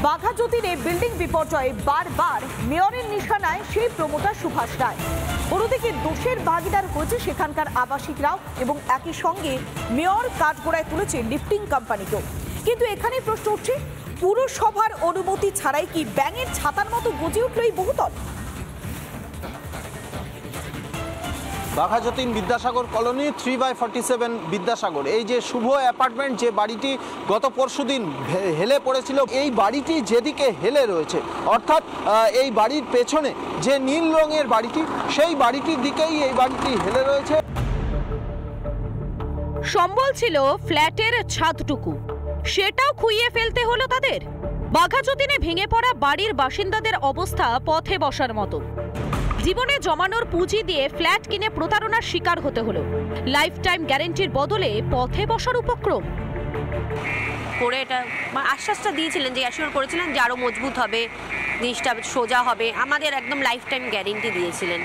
বাঘাযতীনে building বিপর্যয়ে বারবার মেয়রের নিশানায় সেই প্রমোটার সুভাষ রায়। অন্যদিকে দোষের ভাগিদার হয়েছে সেখানকার আবাসিকরাও এবং একই সঙ্গে মেয়র কাঠগড়ায় তুলেছে লিফটিং কোম্পানিকেও। কিন্তু এখানেই প্রশ্ন উঠছে, পুরসভার অনুমতি ছাড়াই কি ব্যাঙের ছাতার মতো গজে উঠল এই বহুতল? বাঘাযতীন বিদ্যাসাগর কলোনি 3/47 বিদ্যাসাগর, এই যে শুভ অ্যাপার্টমেন্ট, যে বাড়িটি গত পরশুদিন হেলে পড়েছিল, এই বাড়িটি যেদিকে হেলে রয়েছে, অর্থাৎ এই বাড়ির পেছনে যে নীল রঙের বাড়িটি, সেই বাড়িটির দিকেই এই বাড়িটি হেলে রয়েছে। সম্বল ছিল ফ্ল্যাটের ছাদটুকু, সেটাও খুইয়ে ফেলতে হলো তাদের। বাঘাযতীনে ভেঙে পড়া বাড়ির বাসিন্দাদের অবস্থা পথে বসার মতো। জীবনে জমানোর পুঁজি দিয়ে ফ্ল্যাট কিনে প্রতারণার শিকার হতে হলো। লাইফ টাইম গ্যারেন্টির বদলে পথে বসার উপক্রম করে এটা আশ্বাসটা দিয়েছিলেন, যে অ্যাসিওর করেছিলেন যে আরও মজবুত হবে, জিনিসটা সোজা হবে, আমাদের একদম লাইফ টাইম গ্যারেন্টি দিয়েছিলেন।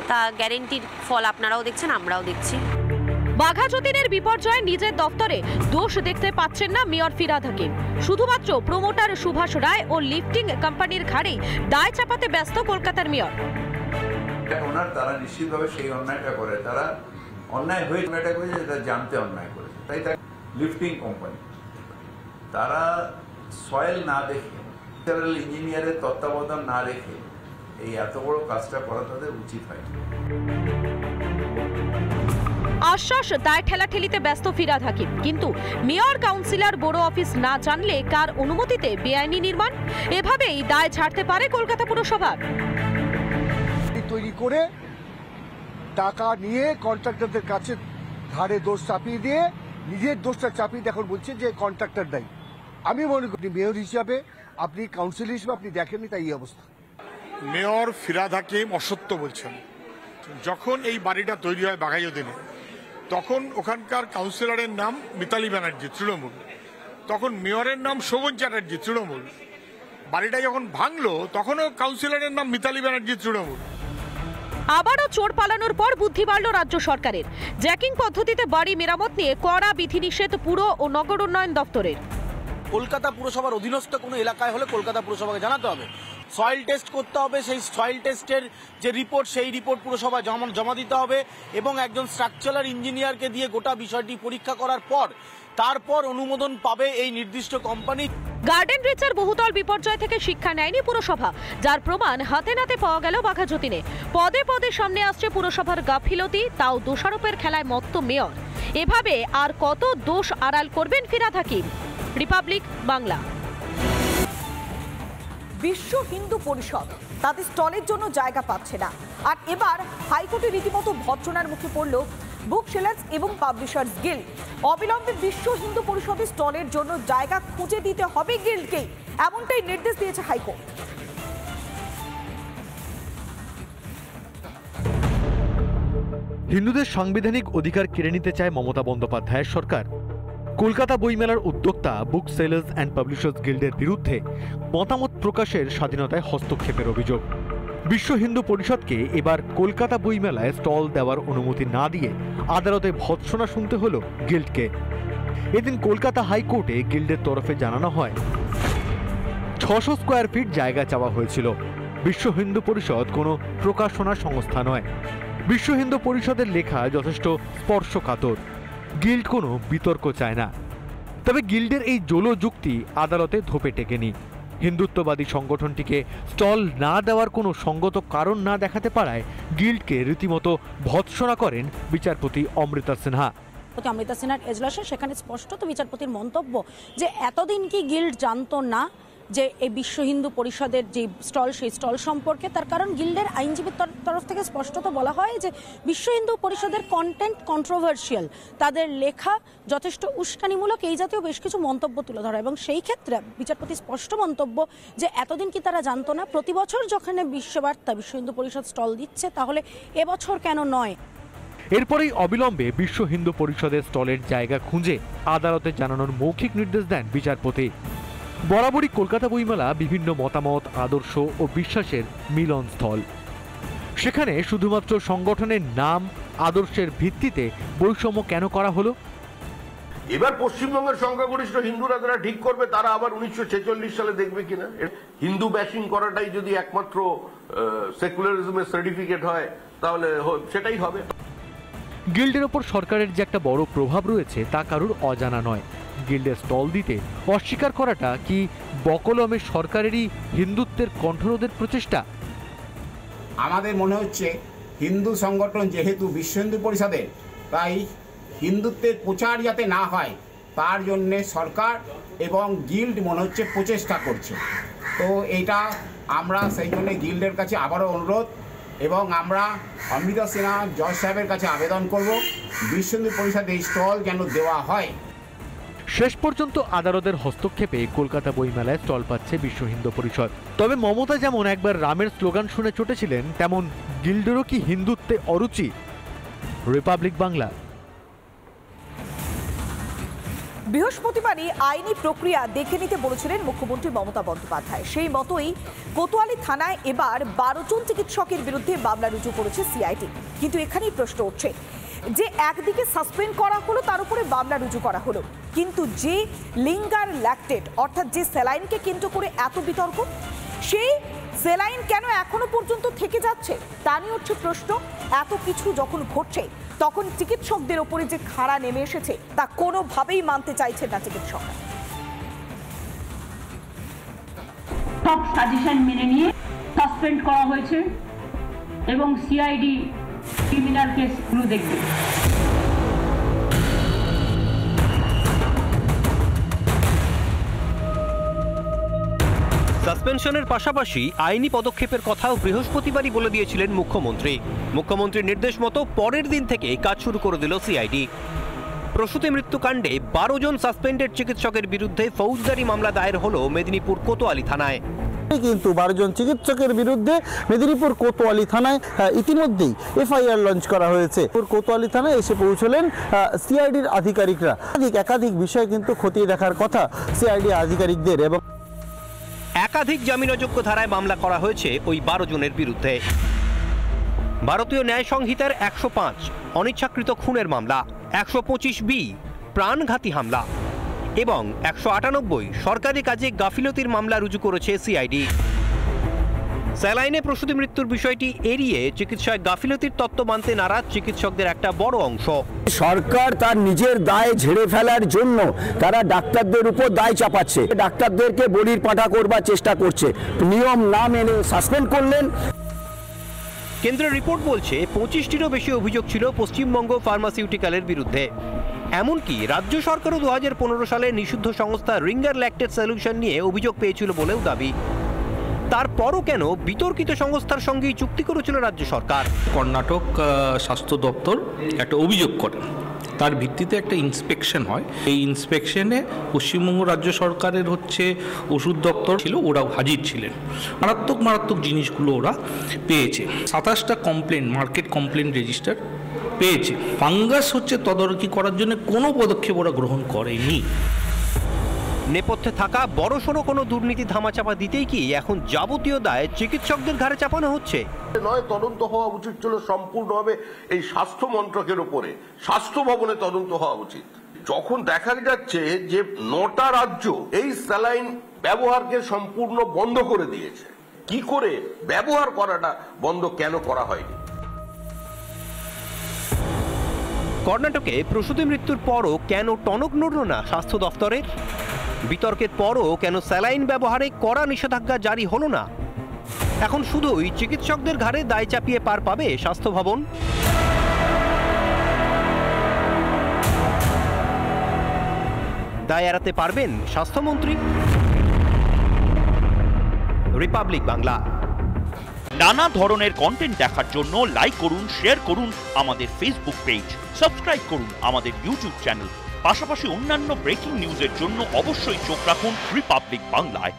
তা গ্যারেন্টির ফল আপনারাও দেখছেন, আমরাও দেখছি। বাঘাযতীনের বিপর্যয়ে নিজের দফতরে দোষ দেখতে পাচ্ছেন না মেয়র ফিরহাদ হাকিম। শুধুমাত্র প্রমোটার সুভাষ রায় ও লিফটিং কোম্পানির ঘাড়ে দায় চাপাতে ব্যস্ত কলকাতার মেয়র। তারা নিশ্চিতভাবে সেই অন্যায়টা করে, তারা অন্যায় হয়ে অন্যায়টা করেছে, যেটা জানতে অন্যায় করেছে। তাই লিফটিং কোম্পানি তারা সয়েল না দেখে, ইঞ্জিনিয়ারের তত্ত্বাবধান না রেখে এই এত বড় কাজটা করা তাদের উচিত হয়। আশ্বাস দায় ঠেলাঠেলিতে ব্যস্ত ফিরহাদ হাকিম, কিন্তু মেয়র কাউন্সিলর বড় অফিস না জানলে কার অনুমতিতে বেআইনি নির্মাণ? এভাবেই দায় ছাড়তে পারে কলকাতা পুরসভা। তৈরি করে টাকা নিয়ে কন্ট্রাক্টরদের কাছে ধারে দোষ চাপিয়ে দিয়ে নিজের দোষটা চাপিয়ে এখন বলছে যে কন্ট্রাক্টর দায়ী। আমি মনে করি মেয়র হিসাবে, আপনি কাউন্সিলর হিসেবে আপনি দেখেননি, তাই এই অবস্থা। মেয়র ফিরহাদ হাকিম অসত্য বলছেন। যখন এই বাড়িটা তৈরি হয় বাঘাযতীনে, তখন ওখানকার কাউন্সিলরের নাম মিতালি ব্যানার্জি, তৃণমূল। তখন মেয়রের নাম শোভন চ্যাটার্জি, তৃণমূল। বাড়িটা যখন ভাঙলো, তখনও কাউন্সিলরের নাম মিতালি ব্যানার্জি, তৃণমূল। আবারও চোর পালানোর পর বুদ্ধি বাড়ল রাজ্য সরকারের। জ্যাকিং পদ্ধতিতে বাড়ি মেরামত নিয়ে কড়া বিধিনিষেধ পুর ও নগর উন্নয়ন দপ্তরের। কলকাতা পুরসভার অধীনস্থ কোনো এলাকায় হলে কলকাতা পুরসভাকে জানাতে হবে, সয়েল টেস্ট করতে হবে, সেই সয়েল টেস্টের যে রিপোর্ট, সেই রিপোর্ট পুরসভায় জমা দিতে হবে এবং একজন স্ট্রাকচারাল ইঞ্জিনিয়ারকে দিয়ে গোটা বিষয়টি পরীক্ষা করার পর তারপর অনুমোদন পাবে এই নির্দিষ্ট কোম্পানি। গার্ডেন রিচের বহুতল বিপর্যয় থেকে শিক্ষা নেয়নি পুরসভা, যার প্রমাণ হাতে নাতে পাওয়া গেল বাঘাযতীনে। পদে পদে সামনে আসছে পুরসভার গাফিলতি, তাও দোষারোপের খেলায় মত্ত মেয়র। এভাবে আর কত দোষ আড়াল করবেন ফিরহাদ হাকিম? রিপাবলিক বাংলা। বিশ্ব হিন্দু পরিষদ তাদের স্টলের জন্য জায়গা পাচ্ছে না, আর এবার হাইকোর্টে রীতিমতো ভর্ৎসনার মুখে পড়ল বুক সেলার্স এবং পাবলিশার্স গিল্ড। অবিলম্বে বিশ্ব হিন্দু পরিষদের স্টলের জন্য জায়গা খুঁজে দিতে হবে গিল্ডকেই, এমনটাই নির্দেশ দিয়েছে হাইকোর্ট। হিন্দুদের সাংবিধানিক অধিকার কেড়ে নিতে চায় মমতা বন্দ্যোপাধ্যায়ের সরকার। কলকাতা বইমেলার উদ্যোক্তা বুক সেলার্স অ্যান্ড পাবলিশার্স গিল্ডের বিরুদ্ধে মতামত প্রকাশের স্বাধীনতায় হস্তক্ষেপের অভিযোগ। বিশ্ব হিন্দু পরিষদকে এবার কলকাতা বইমেলায় স্টল দেওয়ার অনুমতি না দিয়ে আদালতে ভর্ৎসনা শুনতে হলো গিল্ডকে। এদিন কলকাতা হাইকোর্টে গিল্ডের তরফে জানানো হয় 600 স্কোয়ার ফিট জায়গা চাওয়া হয়েছিল। বিশ্ব হিন্দু পরিষদ কোনো প্রকাশনা সংস্থা নয়। বিশ্ব হিন্দু পরিষদের লেখা যথেষ্ট স্পর্শকাতর, গিল্ড কোনো বিতর্ক চায় না। তবে গিল্ডের এই জোলো যুক্তি আদালতে ধোপে টেকেনি। হিন্দুত্ববাদী সংগঠনটিকে স্টল না দেওয়ার কোনো সঙ্গত কারণ না দেখাতে পারায় গিল্ডকে রীতিমতো ভর্ৎসনা করেন বিচারপতি অমৃতা সিনহা। অমৃতা সিনহার এজলাসে সেখানে স্পষ্টত বিচারপতির মন্তব্য যে এতদিন কি গিল্ড জানতো না যে এই বিশ্ব হিন্দু পরিষদের যে স্টল, সেই স্টল সম্পর্কে? তার কারণ গিল্ডের আইনজীবীর তরফ থেকে স্পষ্টত বলা হয় যে বিশ্ব হিন্দু পরিষদের কন্টেন্ট কন্ট্রোভার্সিয়াল, তাদের লেখা যথেষ্ট উস্কানিমূলক, এই জাতীয় বেশ কিছু মন্তব্য তুলে ধরা। এবং সেই ক্ষেত্রে বিচারপতি স্পষ্ট মন্তব্য যে এতদিন কি তারা জানতো না? প্রতি বছর যখন বিশ্ববার্তা বিশ্ব হিন্দু পরিষদ স্টল দিচ্ছে, তাহলে এবছর কেন নয়? এরপরেই অবিলম্বে বিশ্ব হিন্দু পরিষদের স্টলের জায়গা খুঁজে আদালতে জানানোর মৌখিক নির্দেশ দেন বিচারপতি। বরাবরই কলকাতা বইমেলা বিভিন্ন মতামত, আদর্শ ও বিশ্বাসের মিলনস্থল। সেখানে শুধুমাত্র সংগঠনের নাম, আদর্শের ভিত্তিতে বৈষম্য কেন করা হলো? এবার পশ্চিমবঙ্গের সংখ্যাগরিষ্ঠ হিন্দুরা যারা ঠিক করবে তারা আবার 1946 সালে দেখবে কিনা। হিন্দু ব্যাশিং করাটাই যদি একমাত্র সেকুলারিজমের সার্টিফিকেট হয় তাহলে সেটাই হবে। গিল্ডের ওপর সরকারের যে একটা বড় প্রভাব রয়েছে তা কারুর অজানা নয়। গিল্ডের স্টল দিতে অস্বীকার করাটা কি বকলমে সরকারেরই হিন্দুত্বের কণ্ঠরোধের প্রচেষ্টা? আমাদের মনে হচ্ছে হিন্দু সংগঠন যেহেতু বিশ্ব হিন্দু পরিষদের, তাই হিন্দুত্বের প্রচার যাতে না হয় তার জন্যে সরকার এবং গিল্ড মনে হচ্ছে প্রচেষ্টা করছে। তো এটা আমরা সেই জন্য গিল্ডের কাছে আবারও অনুরোধ, এবং আমরা অমৃতা সিনহা জজ সাহেবের কাছে আবেদন করব বিশ্ব হিন্দু পরিষদের এই স্টল যেন দেওয়া হয়। শেষ পর্যন্ত আদালতের হস্তক্ষেপে কলকাতা বইমেলায় স্টল পাচ্ছে বিশ্ব হিন্দু পরিষদ। তবে মমতা যেমন একবার রামের স্লোগান শুনে চটেছিলেন, তেমন গিল্ডেরও কি হিন্দুত্বে অরুচি? রিপাবলিক বাংলা। বৃহস্পতিবারই আইনি প্রক্রিয়া দেখে নিতে বলেছিলেন মুখ্যমন্ত্রী মমতা বন্দ্যোপাধ্যায়। সেই মতোই কোতোয়ালি থানায় এবার 12 জন চিকিৎসকের বিরুদ্ধে মামলা রুজু করেছে সিআইডি। কিন্তু এখানেই প্রশ্ন উঠছে যে একদিকে সাসপেন্ড করা হলো, তার উপরে মামলা রুজু করা হলো, কিন্তু যে লিঙ্গার ল্যাকটেট অর্থাৎ যে স্যালাইনকে কেন্দ্র করে এত বিতর্ক, সেই স্যালাইন কেন এখনো পর্যন্ত থেকে যাচ্ছে তা নিয়ে হচ্ছে প্রশ্ন। এত কিছু যখন ঘটছে তখন চিকিৎসকদের ওপরে যে খাড়া নেমে এসেছে তা কোনোভাবেই মানতে চাইছেন না চিকিৎসকরা। সব সাজেশন মেনে নিয়ে সাসপেন্ড করা হয়েছে এবং সিআইডি ক্রিমিনাল কেসগুলো দেখবে। সাসপেনশনের পাশাপাশি আইনি পদক্ষেপের কথাও বৃহস্পতিবারই বলে দিয়েছিলেন মুখ্যমন্ত্রী। মুখ্যমন্ত্রীর নির্দেশ মতো পরের দিন থেকে কাজ শুরু করে দিল সিআইডি। প্রসূতি মৃত্যুকাণ্ডে 12 জন সাসপেন্ডেড চিকিৎসকের বিরুদ্ধে ফৌজদারি মামলা দায়ের হলো মেদিনীপুর কোতোয়ালি থানায়। কিন্তু 12 জন চিকিৎসকের বিরুদ্ধে মেদিনীপুর কোতোয়ালি থানায় ইতিমধ্যেই এফআইআর লঞ্চ করা হয়েছে। কোতোয়ালি থানায় এসে পৌঁছলেন সিআইডির আধিকারিকরা। একাধিক বিষয় কিন্তু খতিয়ে দেখার কথা সিআইডি আধিকারিকদের, এবং একাধিক জামিনযোগ্য ধারায় মামলা করা হয়েছে ওই 12 জনের বিরুদ্ধে। ভারতীয় ন্যায় সংহিতার 105 অনিচ্ছাকৃত খুনের মামলা, 125B প্রাণঘাতী হামলা এবং 198 সরকারি কাজে গাফিলতির মামলা রুজু করেছে সিআইডি। স্যালাইনে প্রসূতি মৃত্যুর বিষয়টি এড়িয়ে চিকিৎসায় গাফিলতির তত্ত্ব মানতে নারাজ চিকিৎসকদের একটা বড় অংশ। সরকার তার নিজের দায় ঝেড়ে ফেলার জন্য তারা ডাক্তারদের উপর দায় চাপাচ্ছে, ডাক্তারদেরকে বলির পাঠা করবার চেষ্টা করছে, নিয়ম না মেনে সাসপেন্ড করলেন। কেন্দ্রের রিপোর্ট বলছে 25টিরও বেশি অভিযোগ ছিল পশ্চিমবঙ্গ ফার্মাসিউটিক্যালের বিরুদ্ধে। এমনকি রাজ্য সরকারও 2015 সালে নিষিদ্ধ সংস্থা রিঙ্গার ল্যাকটেট সলিউশন নিয়ে অভিযোগ পেয়েছিল বলেও দাবি। তারপরও কেন বিতর্কিত সংস্থার সঙ্গেই চুক্তি করেছিল রাজ্য সরকার? কর্ণাটক স্বাস্থ্য দপ্তর একটা অভিযোগ করে, তার ভিত্তিতে একটা ইন্সপেকশন হয়। এই ইন্সপেকশনে পশ্চিমবঙ্গ রাজ্য সরকারের ওষুধ দপ্তর ছিল, ওরাও হাজির ছিলেন। মারাত্মক জিনিসগুলো ওরা পেয়েছে। 27টা কমপ্লেন, মার্কেট কমপ্লেন রেজিস্টার পেয়েছে। ফাঙ্গাস তদারকি করার জন্য কোনো পদক্ষেপ ওরা গ্রহণ করেনি। নেপথ্যে থাকা বড়সড় কোনো দুর্নীতি ধামাচাপা দিতেই কি এখন যাবতীয় দায় চিকিৎসকদের ঘাড়ে চাপানো হচ্ছে? নয়, তদন্ত হওয়া উচিত ছিল সম্পূর্ণভাবে এই স্বাস্থ্য মন্ত্রকের উপরে, স্বাস্থ্য ভবনে তদন্ত হওয়া উচিত। যখন দেখা যাচ্ছে যে 9টা রাজ্য এই স্যালাইন ব্যবহারকে সম্পূর্ণ বন্ধ করে দিয়েছে, কি করে ব্যবহার করাটা বন্ধ কেন করা হয়নি? কর্ণাটকে প্রসূতি মৃত্যুর পরও কেন টনক নড়ল না স্বাস্থ্য দফতরের? বিতর্কের পরও কেন স্যালাইন ব্যবহারে কড়া নিষেধাজ্ঞা জারি হলো না? এখন শুধুই চিকিৎসকদের ঘাড়ে দায় চাপিয়ে পার পাবে স্বাস্থ্য ভবন। দায় এড়াতে পারবেন স্বাস্থ্যমন্ত্রী? রিপাবলিক বাংলা। নানা ধরনের কন্টেন্ট দেখার জন্য লাইক করুন, শেয়ার করুন আমাদের ফেসবুক পেজ, সাবস্ক্রাইব করুন আমাদের ইউটিউব চ্যানেল। পাশাপাশি অন্যান্য ব্রেকিং নিউজের জন্য অবশ্যই চোখ রাখুন রিপাবলিক বাংলায়।